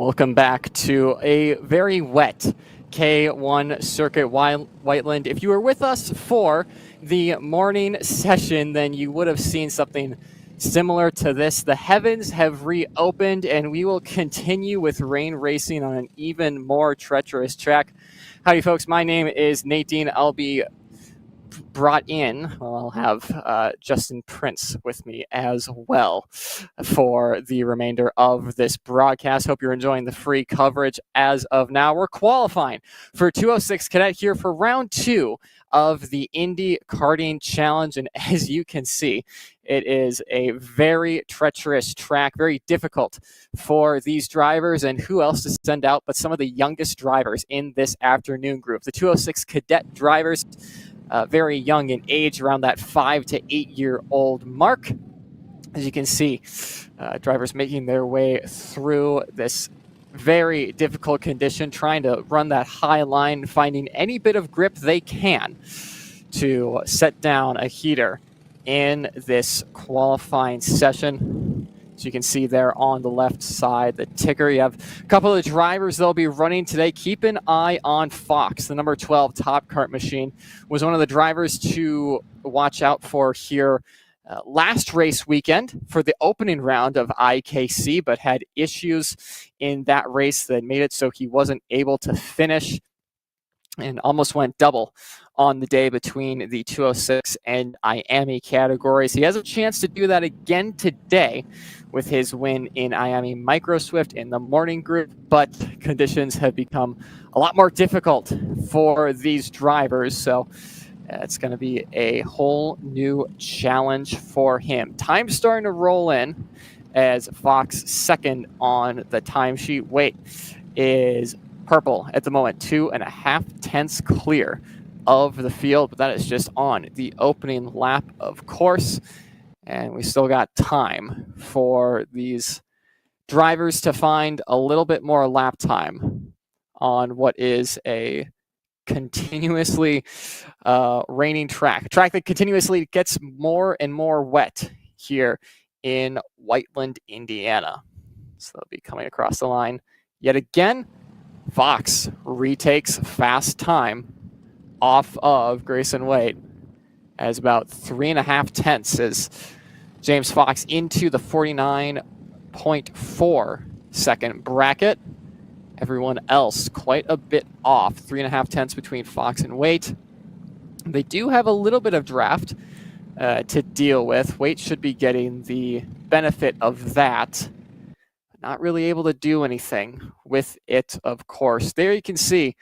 Welcome back to a very wet K1 circuit Whiteland. If you were with us for the morning session, then you would have seen something similar to this. The heavens have reopened and we will continue with rain racing on an even more treacherous track. Howdy folks, my name is Nate Dean. I'll be brought in, I'll have Justin Prince with me as well for the remainder of this broadcast. Hope you're enjoying the free coverage as of now. We're qualifying for 206 Cadet here for round 2 of the Indy Karting Challenge, and as you can see, it is a very treacherous track, very difficult for these drivers, and who else to send out but some of the youngest drivers in this afternoon group. The 206 Cadet drivers, very young in age, around that 5 to 8 year old mark. As you can see, drivers making their way through this very difficult condition, trying to run that high line, finding any bit of grip they can to set down a heater in this qualifying session. As you can see there on the left side, the ticker, you have a couple of drivers that'll be running today. Keep an eye on Fox, the number 12 Top Kart machine, was one of the drivers to watch out for here last race weekend for the opening round of IKC, but had issues in that race that made it so he wasn't able to finish and almost went double on the day between the 206 and Miami categories. He has a chance to do that again today with his win in Miami Micro Swift in the morning group, but conditions have become a lot more difficult for these drivers, so it's going to be a whole new challenge for him. Time's starting to roll in as Fox second on the timesheet. Wait is purple at the moment, 2.5 tenths clear of the field, but that is just on the opening lap, of course. And we still got time for these drivers to find a little bit more lap time on what is a continuously raining track. A track that continuously gets more and more wet here in Whiteland, Indiana. So they'll be coming across the line yet again. Fox retakes fast time off of Grayson Wade as about 3.5 tenths as James Fox into the 49.4 second bracket. Everyone else quite a bit off, 3.5 tenths between Fox and Wade. They do have a little bit of draft to deal with. Wade should be getting the benefit of that. Not really able to do anything with it, of course. There you can see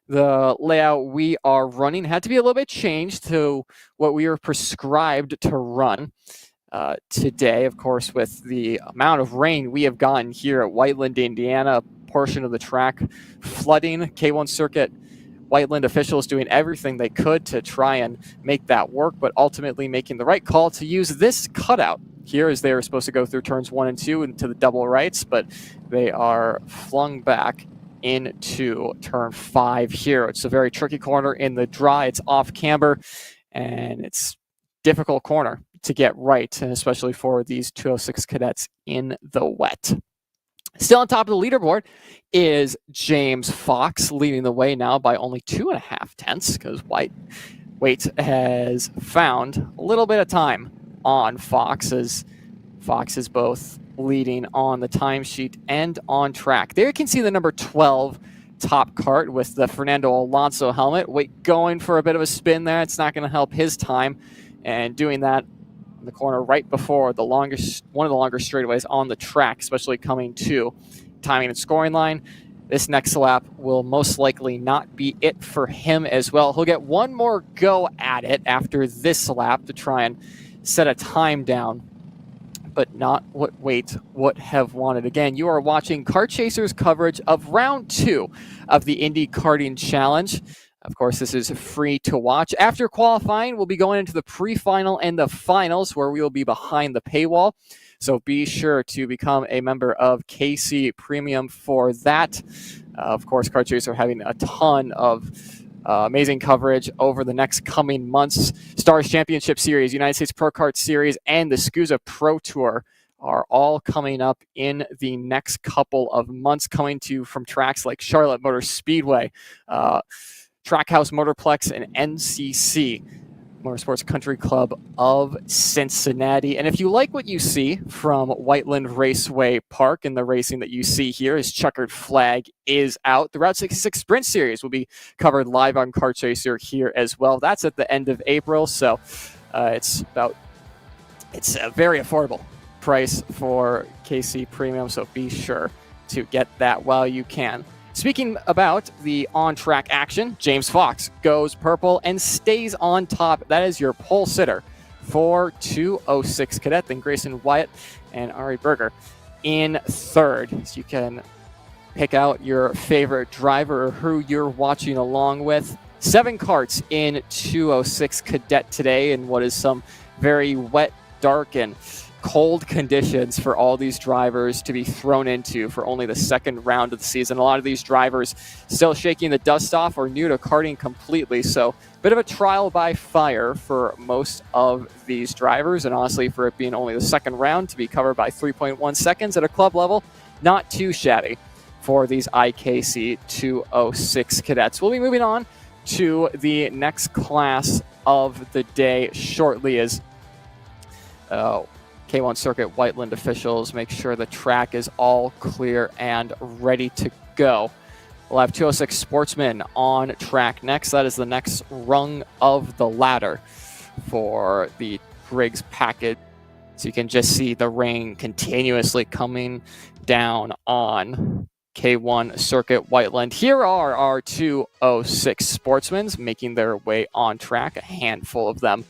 the layout we are running had to be a little bit changed to what we were prescribed to run today, of course, with the amount of rain we have gotten here at Whiteland, Indiana. A portion of the track flooding. K1 circuit Whiteland officials doing everything they could to try and make that work, but ultimately making the right call to use this cutout here, as they were supposed to go through turns 1 and 2 into the double rights, but they are flung back into turn 5 here. It's a very tricky corner in the dry. It's off camber, and it's difficult corner to get right, and especially for these 206 cadets in the wet. Still on top of the leaderboard is James Fox, leading the way now by only 2.5 tenths, because Wade has found a little bit of time on Fox, as Fox is both leading on the timesheet and on track. There you can see the number 12 Top Kart with the Fernando Alonso helmet. Wade going for a bit of a spin there. It's not going to help his time, and doing that in the corner right before the longest, one of the longer straightaways on the track, especially coming to timing and scoring line. This next lap will most likely not be it for him as well. He'll get one more go at it after this lap to try and set a time down, but not what Wade would have wanted. Again, you are watching Kart Chasers coverage of round 2 of the Indy Karting Challenge. Of course, this is free to watch. After qualifying, we'll be going into the pre-final and the finals, where we will be behind the paywall. So be sure to become a member of KC Premium for that. Of course, Kart Chasers are having a ton of amazing coverage over the next coming months. Stars Championship Series, United States Pro Kart Series, and the SCUSA Pro Tour are all coming up in the next couple of months, coming to you from tracks like Charlotte Motor Speedway, Trackhouse Motorplex, and NCC, Motorsports Country Club of Cincinnati. And if you like what you see from Whiteland Raceway Park and the racing that you see here, his checkered flag is out. The Route 66 Sprint Series will be covered live on Kart Chaser here as well. That's at the end of April, so it's a very affordable price for KC Premium, so be sure to get that while you can. Speaking about the on-track action, James Fox goes purple and stays on top. That is your pole sitter for 206 Cadet. Then Grayson Wyatt and Ari Berger in third. So you can pick out your favorite driver or who you're watching along with. 7 karts in 206 Cadet today in what is some very wet, dark, and cold conditions for all these drivers to be thrown into for only the second round of the season. A lot of these drivers still shaking the dust off or new to karting completely, so bit of a trial by fire for most of these drivers, and honestly, for it being only the second round to be covered by 3.1 seconds at a club level, not too shabby for these IKC 206 cadets. We'll be moving on to the next class of the day shortly as K1 Circuit Whiteland officials make sure the track is all clear and ready to go. We'll have 206 Sportsman on track next. That is the next rung of the ladder for the Briggs package. So you can just see the rain continuously coming down on K1 Circuit Whiteland. Here are our 206 Sportsmen making their way on track, a handful of them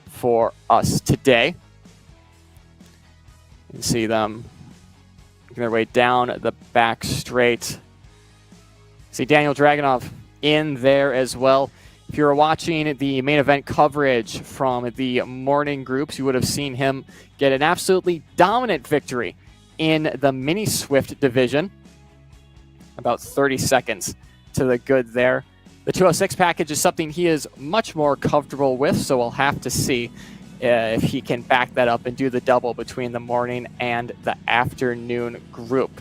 for us today. You can see them making their way down the back straight. See Daniel Dragunov in there as well. If you were watching the main event coverage from the morning groups, you would have seen him get an absolutely dominant victory in the Mini Swift division. About 30 seconds to the good there. The 206 package is something he is much more comfortable with, so we'll have to see if he can back that up and do the double between the morning and the afternoon group.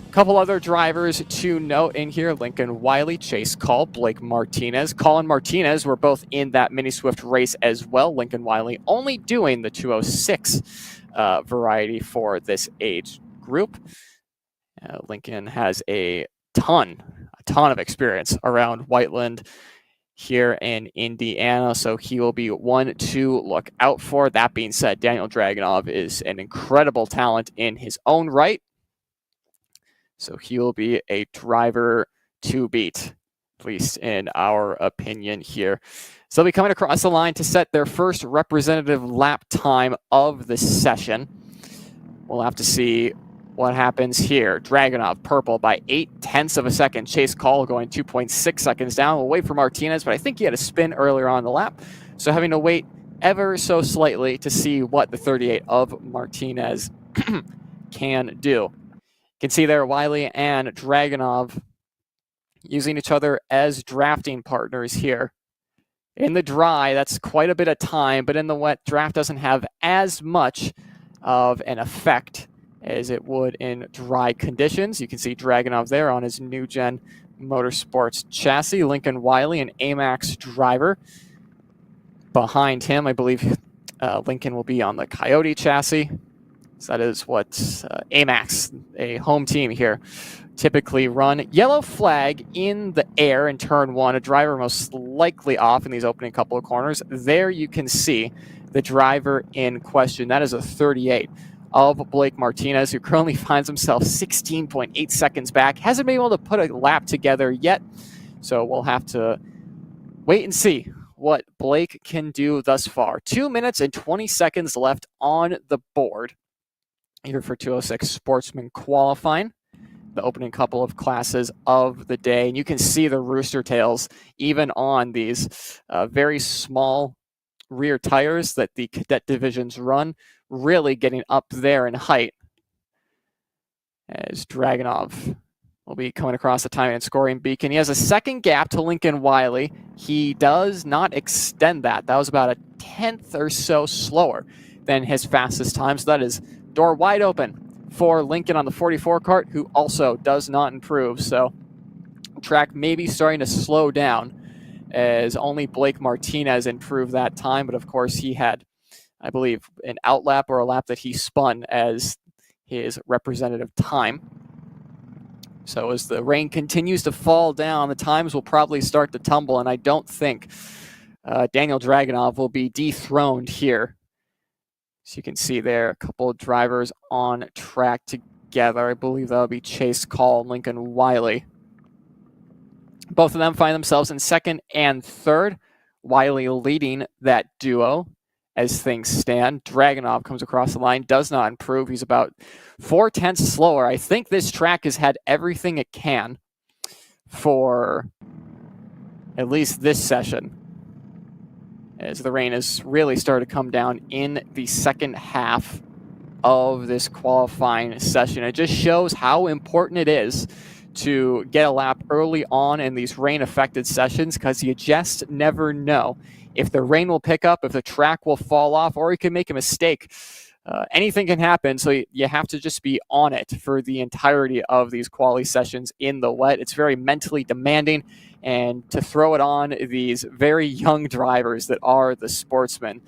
A couple other drivers to note in here: Lincoln Wiley, Chase Call, Blake Martinez. Colin Martinez were both in that Mini Swift race as well. Lincoln Wiley only doing the 206 variety for this age group. Lincoln has a ton of experience around Whiteland here in Indiana, so he will be one to look out for. That being said, Daniel Dragunov is an incredible talent in his own right, so he will be a driver to beat, at least in our opinion here. So they'll be coming across the line to set their first representative lap time of the session. We'll have to see what happens here. Dragunov purple by 0.8 of a second. Chase Call going 2.6 seconds down. We'll wait for Martinez, but I think he had a spin earlier on the lap, so having to wait ever so slightly to see what the 38 of Martinez can do. You can see there Wiley and Dragunov using each other as drafting partners here. In the dry, that's quite a bit of time, but in the wet, draft doesn't have as much of an effect as it would in dry conditions. You can see Dragunov there on his new gen Motorsports chassis. Lincoln Wiley, an AMAX driver. Behind him, I believe Lincoln will be on the Coyote chassis. So that is what AMAX, a home team here, typically run. Yellow flag in the air in turn one. A driver most likely off in these opening couple of corners. There you can see the driver in question. That is a 38 of Blake Martinez, who currently finds himself 16.8 seconds back. Hasn't been able to put a lap together yet, so we'll have to wait and see what Blake can do thus far. 2 minutes and 20 seconds left on the board here for 206 Sportsman Qualifying, the opening couple of classes of the day. And you can see the rooster tails even on these very small rear tires that the cadet divisions run, really getting up there in height as Dragunov will be coming across the time and scoring beacon. He has a second gap to Lincoln Wiley. He does not extend that. That was about 1/10 or so slower than his fastest time, so that is door wide open for Lincoln on the 44 kart, who also does not improve. So track may be starting to slow down as only Blake Martinez improved that time. But of course, he had, I believe, an outlap or a lap that he spun as his representative time. So as the rain continues to fall down, the times will probably start to tumble, and I don't think Daniel Dragunov will be dethroned here. So you can see there a couple of drivers on track together. I believe that'll be Chase Call and Lincoln Wiley. Both of them find themselves in second and third. Wiley leading that duo as things stand. Dragunov comes across the line, does not improve. He's about 4/10 slower. I think this track has had everything it can for at least this session, as the rain has really started to come down in the second half of this qualifying session. It just shows how important it is to get a lap early on in these rain-affected sessions, because you just never know if the rain will pick up, if the track will fall off, or you can make a mistake. Anything can happen, so you have to just be on it for the entirety of these quali sessions in the wet. It's very mentally demanding, and to throw it on these very young drivers that are the Sportsmen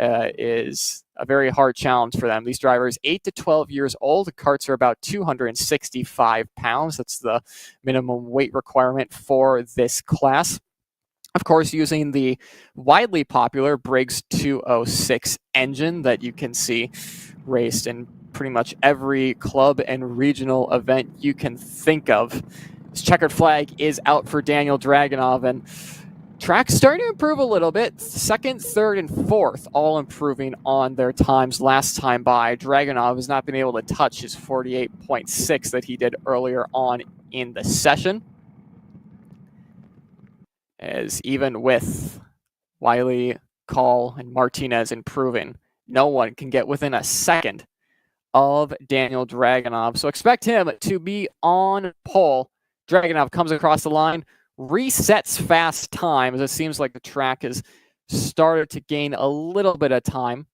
is a very hard challenge for them. These drivers, 8 to 12 years old. The karts are about 265 pounds. That's the minimum weight requirement for this class. Of course, using the widely popular Briggs 206 engine that you can see raced in pretty much every club and regional event you can think of. This checkered flag is out for Daniel Dragunov, and track's starting to improve a little bit. Second, third, and fourth all improving on their times last time by. Dragunov has not been able to touch his 48.6 that he did earlier on in the session, as even with Wiley, Call, and Martinez improving, no one can get within a second of Daniel Dragunov. So expect him to be on pole. Dragunov comes across the line, resets fast time, as it seems like the track has started to gain a little bit of time.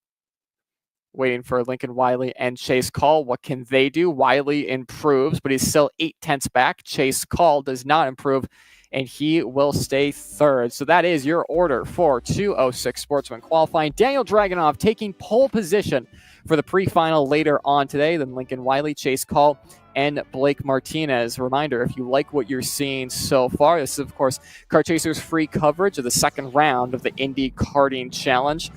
Waiting for Lincoln Wiley and Chase Call. What can they do? Wiley improves, but he's still 8/10 back. Chase Call does not improve, and he will stay third. So that is your order for 206 Sportsman Qualifying. Daniel Dragunov taking pole position for the pre-final later on today. Then Lincoln Wiley, Chase Call, and Blake Martinez. Reminder, if you like what you're seeing so far, this is, of course, Kart Chasers' free coverage of the second round of the Indy Karting Challenge.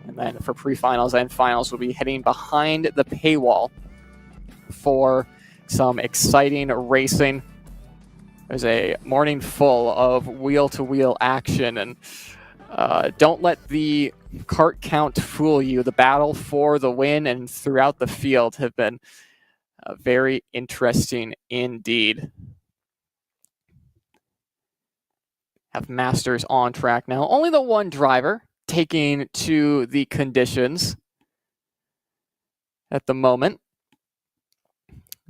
And then for pre-finals and finals, we'll be heading behind the paywall for some exciting racing. There's a morning full of wheel-to-wheel action, and don't let the kart count fool you. The battle for the win and throughout the field have been very interesting indeed. Have Masters on track now. Only the one driver taking to the conditions at the moment.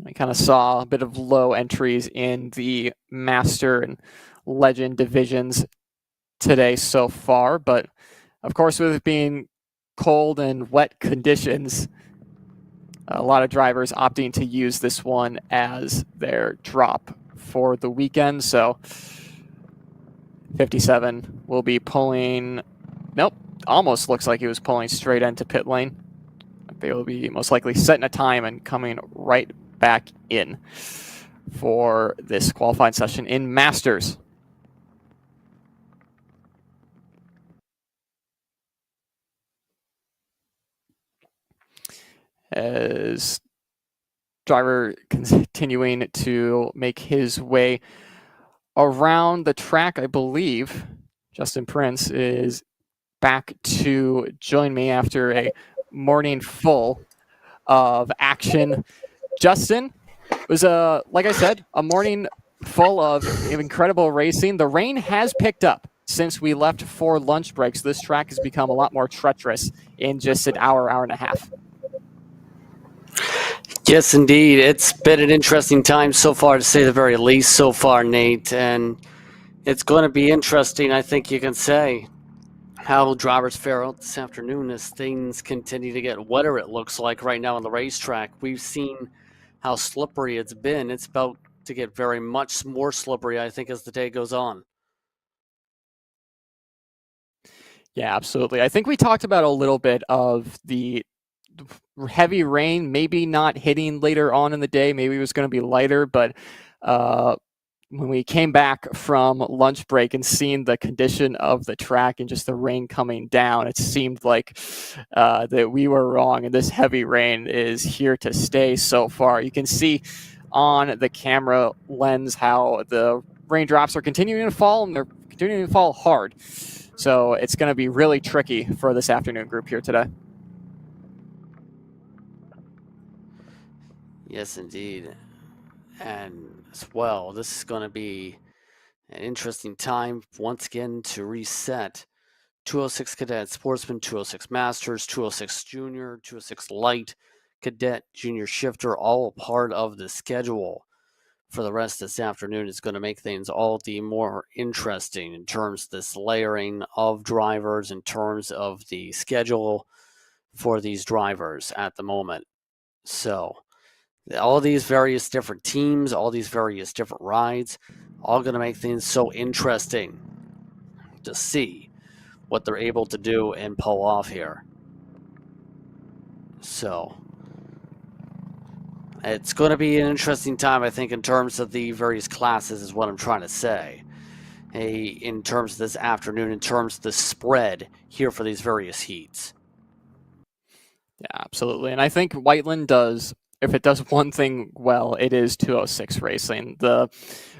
I kind of saw a bit of low entries in the Master and Legend divisions today so far, but of course, with it being cold and wet conditions, a lot of drivers opting to use this one as their drop for the weekend. So 57 will be pulling, nope, almost looks like he was pulling straight into pit lane. They will be most likely setting a time and coming right back in for this qualifying session in Masters. As driver continuing to make his way around the track, I believe Justin Prince is back to join me after a morning full of action. Justin, it was like I said, a morning full of incredible racing. The rain has picked up since we left for lunch breaks. This track has become a lot more treacherous in just an hour and a half. Yes, indeed. It's been an interesting time so far, to say the very least, so far, Nate. And it's going to be interesting, I think you can say. how drivers fare out this afternoon as things continue to get wetter, it looks like right now on the racetrack. We've seen how slippery it's been. It's about to get very much more slippery, I think, as the day goes on. Yeah, absolutely. I think we talked about a little bit of the heavy rain, maybe not hitting later on in the day. Maybe it was going to be lighter, but when we came back from lunch break and seeing the condition of the track and just the rain coming down, it seemed like that we were wrong, and this heavy rain is here to stay so far. You can see on the camera lens how the raindrops are continuing to fall, and they're continuing to fall hard. So it's going to be really tricky for this afternoon group here today. Yes, indeed. And as well, this is going to be an interesting time once again to reset 206 Cadet, Sportsman, 206 Masters, 206 Junior, 206 Light, Cadet, Junior Shifter, all a part of the schedule for the rest of this afternoon. Is going to make things all the more interesting in terms of this layering of drivers, in terms of the schedule for these drivers at the moment. So all these various different teams, all these various different rides, all going to make things so interesting to see what they're able to do and pull off here. So it's going to be an interesting time, I think, in terms of the various classes, is what I'm trying to say. In terms of this afternoon, in terms of the spread here for these various heats. Yeah, absolutely. And I think Whiteland does, if it does one thing well, it is 206 racing. The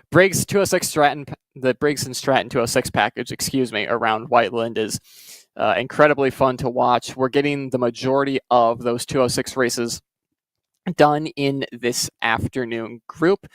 Briggs 206 Stratton, the Briggs and Stratton 206 package, around Whiteland is incredibly fun to watch. We're getting the majority of those 206 races done in this afternoon group.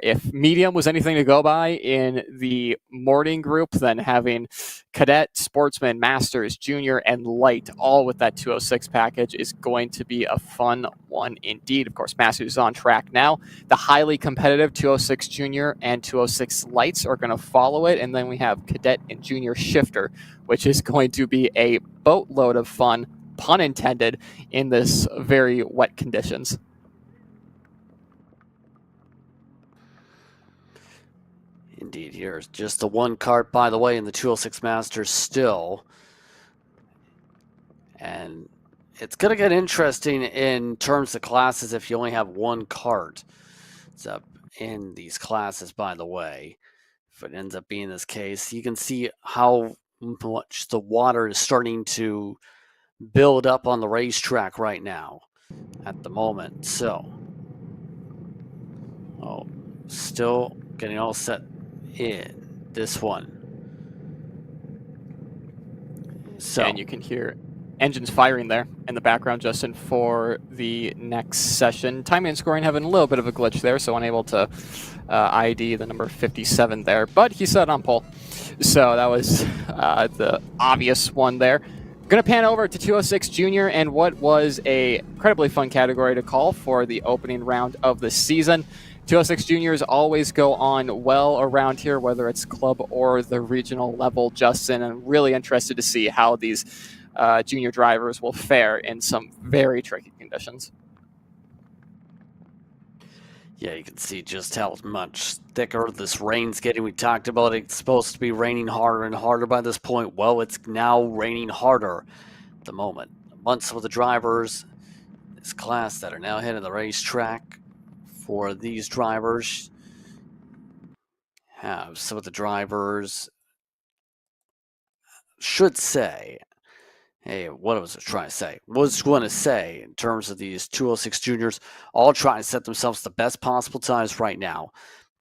If medium was anything to go by in the morning group, then having Cadet, Sportsman, Masters, Junior, and Light all with that 206 package is going to be a fun one indeed. Of course, Masters is on track now. The highly competitive 206 Junior and 206 Lights are going to follow it, and then we have Cadet and Junior Shifter, which is going to be a boatload of fun, pun intended, in this very wet conditions. Indeed, here's just the one kart, by the way, in the 206 Masters still. And it's going to get interesting in terms of classes if you only have one kart. It's up in these classes, by the way. If it ends up being this case, you can see how much the water is starting to build up on the racetrack right now at the moment. So, still getting all set in this one. So, and you can hear engines firing there in the background, Justin, for the next session. Timing and scoring having a little bit of a glitch there, so unable to ID the number 57 there, but he said on pole. So that was the obvious one there. Going to pan over to 206 Junior and what was a incredibly fun category to call for the opening round of the season. 206 Juniors always go on well around here, whether it's club or the regional level, Justin. I'm really interested to see how these junior drivers will fare in some very tricky conditions. Yeah, you can see just how much thicker this rain's getting. We talked about it's supposed to be raining harder and harder by this point. Well, it's now raining harder at the moment. Amongst some of the drivers in this class that are now heading the racetrack for these drivers, have some of the drivers should say, hey, what was I trying to say? Was going to say in terms of these 206 juniors, all trying to set themselves the best possible times right now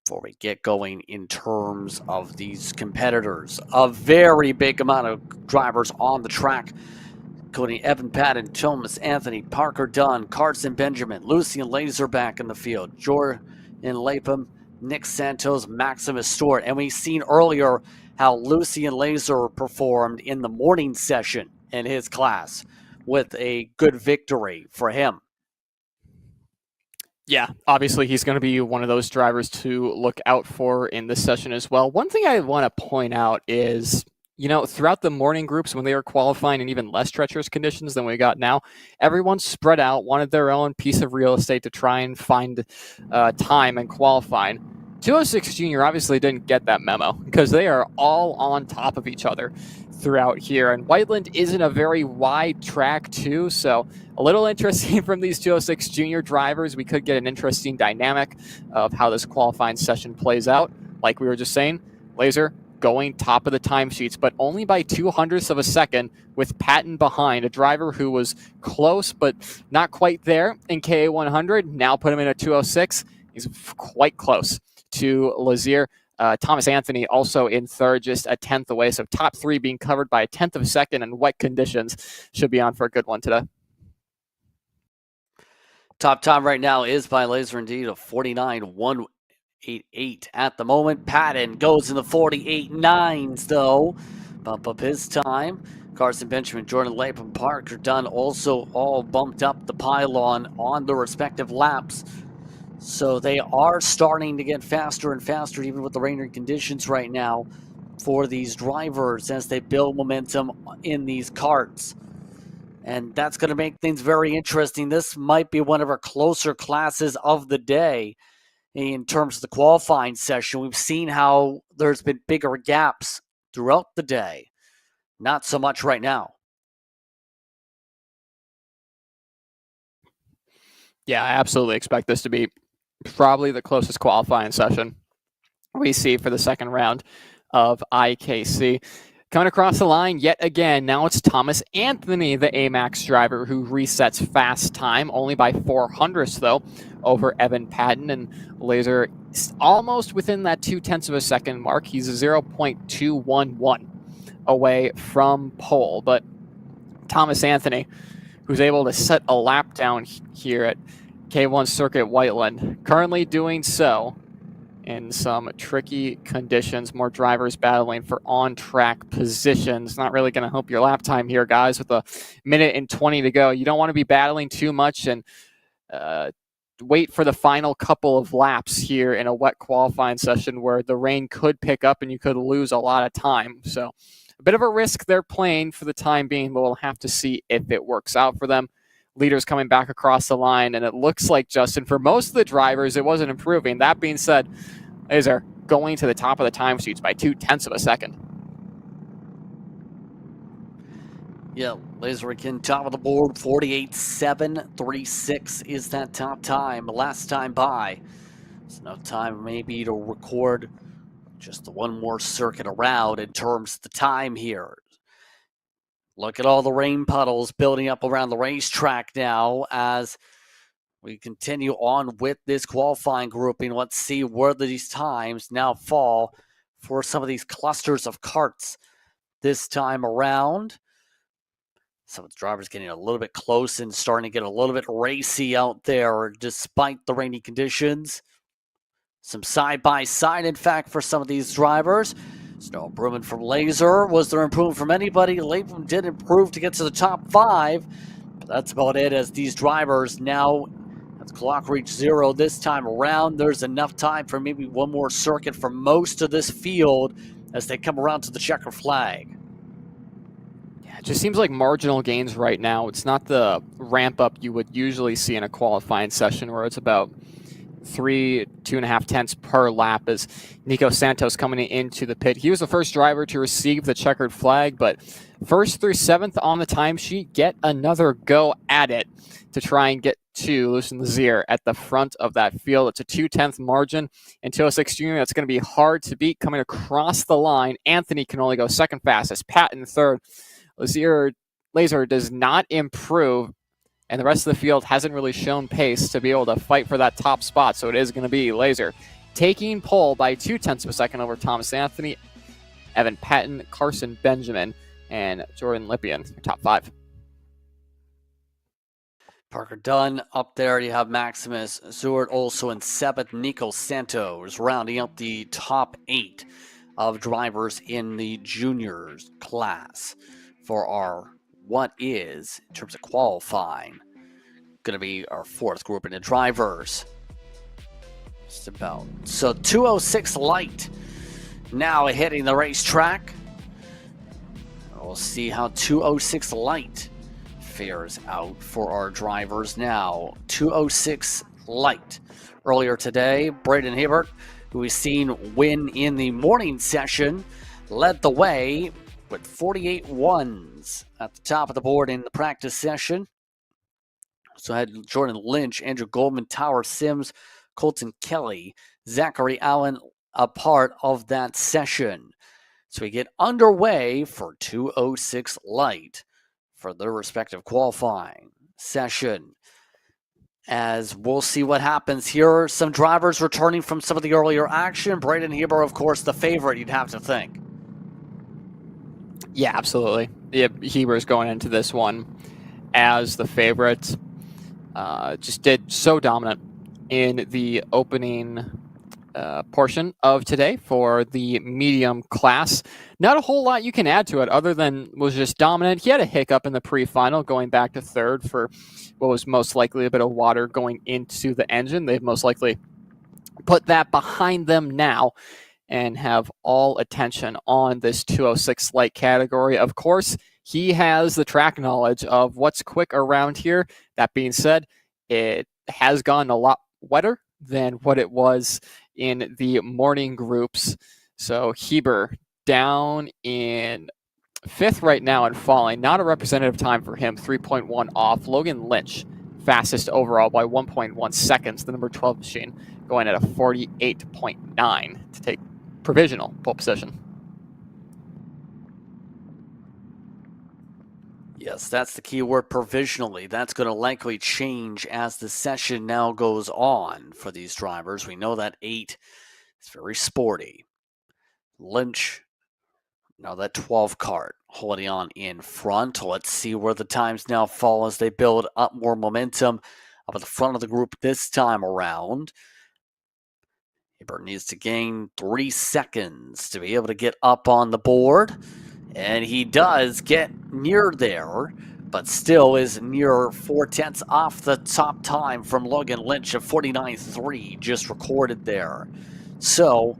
before we get going in terms of these competitors. A very big amount of drivers on the track, including Evan Patton, Thomas Anthony, Parker Dunn, Carson Benjamin, Lucian Laser back in the field, Jordan Lapham, Nick Santos, Maximus Stewart. And we've seen earlier how Lucian Laser performed in the morning session in his class with a good victory for him. Yeah, obviously he's going to be one of those drivers to look out for in this session as well. One thing I want to point out is throughout the morning groups when they were qualifying in even less treacherous conditions than we got now, everyone spread out, wanted their own piece of real estate to try and find time and qualifying. 206 Junior obviously didn't get that memo because they are all on top of each other throughout here. And Whiteland isn't a very wide track too, so a little interesting from these 206 Junior drivers. We could get an interesting dynamic of how this qualifying session plays out. Like we were just saying, Laser going top of the timesheets, but only by 0.02 of a second, with Patton behind, a driver who was close but not quite there in KA 100. Now put him in a 206. He's quite close to Lazier. Thomas Anthony also in third, just a 10th away. So top three being covered by a 10th of a second, and wet conditions should be on for a good one today. Top time right now is by Laser indeed of 49.188 at the moment. Patton goes in the 48.9s though. Bump up his time. Carson Benjamin, Jordan Lapham, Parker Dunn also all bumped up the pylon on the respective laps. So they are starting to get faster and faster, even with the rainy conditions right now, for these drivers as they build momentum in these karts. And that's going to make things very interesting. This might be one of our closer classes of the day in terms of the qualifying session. We've seen how there's been bigger gaps throughout the day. Not so much right now. Yeah, I absolutely expect this to be probably the closest qualifying session we see for the second round of IKC. Coming across the line yet again, now it's Thomas Anthony, the AMAX driver, who resets fast time, only by 0.04 though, over Evan Patton. And Laser almost within that 0.2 of a second mark. He's 0.211 away from pole. But Thomas Anthony, who's able to set a lap down here at K1 Circuit Whiteland, currently doing so in some tricky conditions. More drivers battling for on-track positions. Not really going to help your lap time here, guys, with a minute and 20 to go. You don't want to be battling too much and wait for the final couple of laps here in a wet qualifying session where the rain could pick up and you could lose a lot of time. So a bit of a risk they're playing for the time being, but we'll have to see if it works out for them. Leaders coming back across the line, and it looks like, Justin, for most of the drivers, it wasn't improving. That being said, Laser going to the top of the timesheets by 0.2 of a second. Yeah, Laser again, top of the board, 48.736 is that top time. Last time by. It's enough time maybe to record just the one more circuit around in terms of the time here. Look at all the rain puddles building up around the racetrack now as we continue on with this qualifying grouping. Let's see where these times now fall for some of these clusters of karts this time around. Some of the drivers getting a little bit close and starting to get a little bit racy out there despite the rainy conditions. Some side-by-side, in fact, for some of these drivers. There's no improvement from Laser. Was there improvement from anybody? Latham did improve to get to the top 5. But that's about it as these drivers now, as the clock reached 0 this time around, there's enough time for maybe one more circuit for most of this field as they come around to the checker flag. Yeah, it just seems like marginal gains right now. It's not the ramp up you would usually see in a qualifying session where it's about 2.5 tenths per lap as Nico Santos coming into the pit. He was the first driver to receive the checkered flag, but first through 7th on the timesheet get another go at it to try and get to Lucien Lazier at the front of that field. It's a 2/10 margin in 206 Junior. That's going to be hard to beat coming across the line. Anthony can only go second fastest, Patton third. Lazier does not improve, and the rest of the field hasn't really shown pace to be able to fight for that top spot. So it is going to be Laser taking pole by 0.2 of a second over Thomas Anthony, Evan Patton, Carson Benjamin, and Jordan Lippian, top 5. Parker Dunn up there. You have Maximus Zewart also in 7th. Nico Santos rounding out the top 8 of drivers in the juniors class for our what is, in terms of qualifying, going to be our 4th grouping of drivers. Just about. So 206 light now hitting the racetrack. we'll see how 206 light fares out for our drivers now. 206 light. Earlier today, Braden Hebert, who we've seen win in the morning session, led the way with 48 ones at the top of the board in the practice session. So I had Jordan Lynch, Andrew Goldman, Tower Sims, Colton Kelly, Zachary Allen a part of that session. So we get underway for 206 light for their respective qualifying session. As we'll see what happens here. Some drivers returning from some of the earlier action. Braden Hebert, of course, the favorite, you'd have to think. Yeah, absolutely. Yeah, Heber's going into this one as the favorite. Just did so dominant in the opening portion of today for the medium class. Not a whole lot you can add to it other than was just dominant. He had a hiccup in the pre-final going back to third for what was most likely a bit of water going into the engine. They've most likely put that behind them now and have all attention on this 206 light category. Of course, he has the track knowledge of what's quick around here. That being said, it has gotten a lot wetter than what it was in the morning groups. So Heber down in fifth right now and falling. Not a representative time for him, 3.1 off. Logan Lynch, fastest overall by 1.1 seconds. The number 12 machine going at a 48.9 to take provisional pole position. Yes, that's the key word, provisionally. That's going to likely change as the session now goes on for these drivers. We know that 8 is very sporty. Lynch, now that 12 Kart holding on in front. Let's see where the times now fall as they build up more momentum up at the front of the group this time around. Hebert needs to gain 3 seconds to be able to get up on the board. And he does get near there, but still is near 4/10 off the top time from Logan Lynch of 49.3 just recorded there. So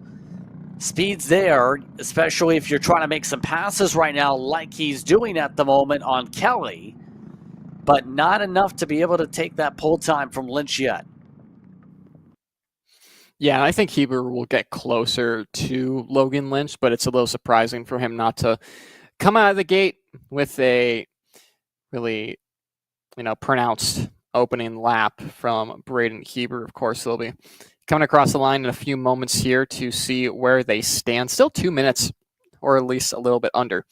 speed's there, especially if you're trying to make some passes right now like he's doing at the moment on Kelly, but not enough to be able to take that pole time from Lynch yet. Yeah, I think Heber will get closer to Logan Lynch, but it's a little surprising for him not to come out of the gate with a really, pronounced opening lap from Braden Heber. Of course, they'll be coming across the line in a few moments here to see where they stand. Still 2 minutes, or at least a little bit under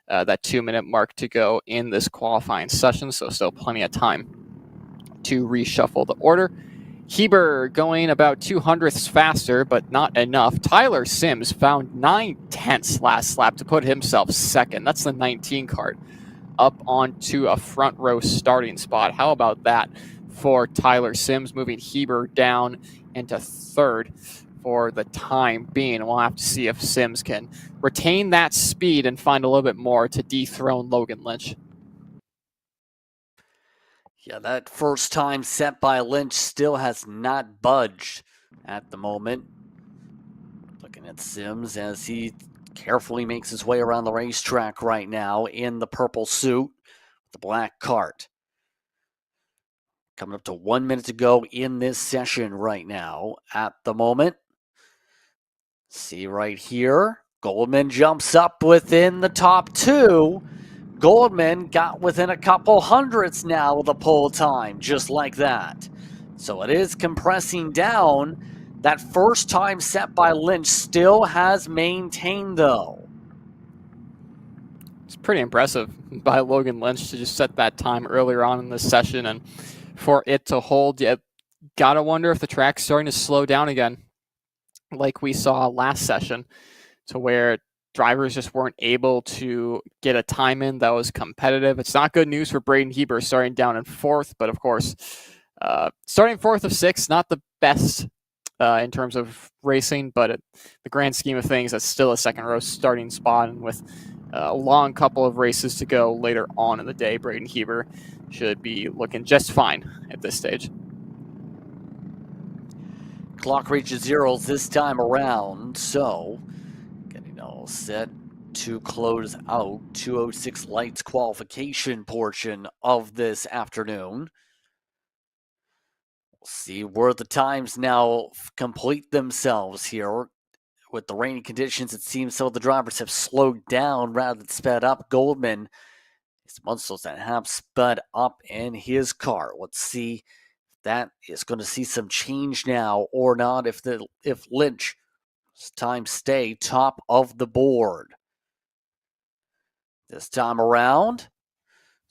that 2-minute mark to go in this qualifying session, so still plenty of time to reshuffle the order. Heber going about 200ths faster, but not enough. Tyler Sims found 9/10 last lap to put himself second. That's the 19 Kart up onto a front row starting spot. How about that for Tyler Sims, moving Heber down into third for the time being. We'll have to see if Sims can retain that speed and find a little bit more to dethrone Logan Lynch. Yeah, that first time set by Lynch still has not budged at the moment. Looking at Sims as he carefully makes his way around the racetrack right now in the purple suit, the black Kart. Coming up to 1 minute to go in this session right now at the moment. See right here, Goldman jumps up within the top 2. Goldman got within a couple hundredths now with a pole time, just like that. So it is compressing down. That first time set by Lynch still has maintained, though. It's pretty impressive by Logan Lynch to just set that time earlier on in this session and for it to hold. You gotta wonder if the track's starting to slow down again, like we saw last session, to where drivers just weren't able to get a time in that was competitive. It's not good news for Braden Heber starting down in fourth, but of course, starting fourth of 6, not the best in terms of racing, but at the grand scheme of things, that's still a second row starting spot. And with a long couple of races to go later on in the day, Braden Heber should be looking just fine at this stage. Clock reaches zeros this time around, so getting all set to close out 206 Lights qualification portion of this afternoon. We'll see where the times now complete themselves here. With the rainy conditions, it seems some of the drivers have slowed down rather than sped up. Goldman is amongst those that have sped up in his car. Let's see if that is going to see some change now or not. If Lynch's time stay top of the board this time around.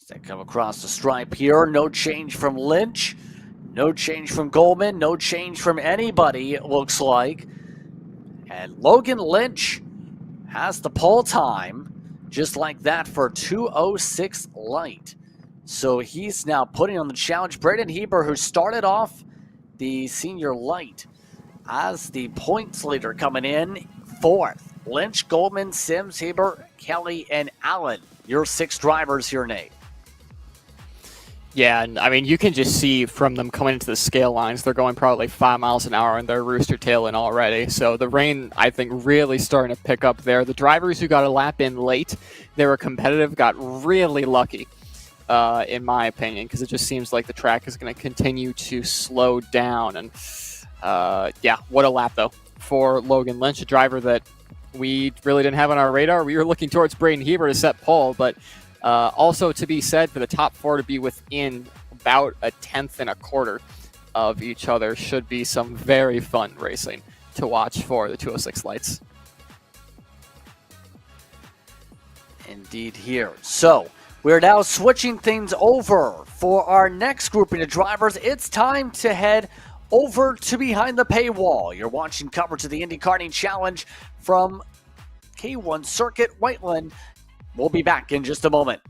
As they come across the stripe here, no change from Lynch, no change from Goldman, no change from anybody, it looks like. And Logan Lynch has the pole time just like that for 206 Light. So he's now putting on the challenge. Braden Heber, who started off the senior light as the points leader, coming in fourth. Lynch, Goldman, Sims, Heber, Kelly, and Allen. Your 6 drivers here, Nate. Yeah, and I mean, you can just see from them coming into the scale lines, they're going probably 5 miles an hour and they're rooster tailing already. So the rain, I think, really starting to pick up there. The drivers who got a lap in late, they were competitive, got really lucky, in my opinion, because it just seems like the track is going to continue to slow down. And yeah, what a lap, though, for Logan Lynch, a driver that we really didn't have on our radar. We were looking towards Braden Heber to set pole, but also to be said, for the top 4 to be within about a 10th and a quarter of each other should be some very fun racing to watch for the 206 Lights. Indeed here. So we're now switching things over for our next grouping of drivers. It's time to head over to behind the paywall. You're watching coverage of the Indy Karting Challenge from K1 Circuit, Whiteland. We'll be back in just a moment.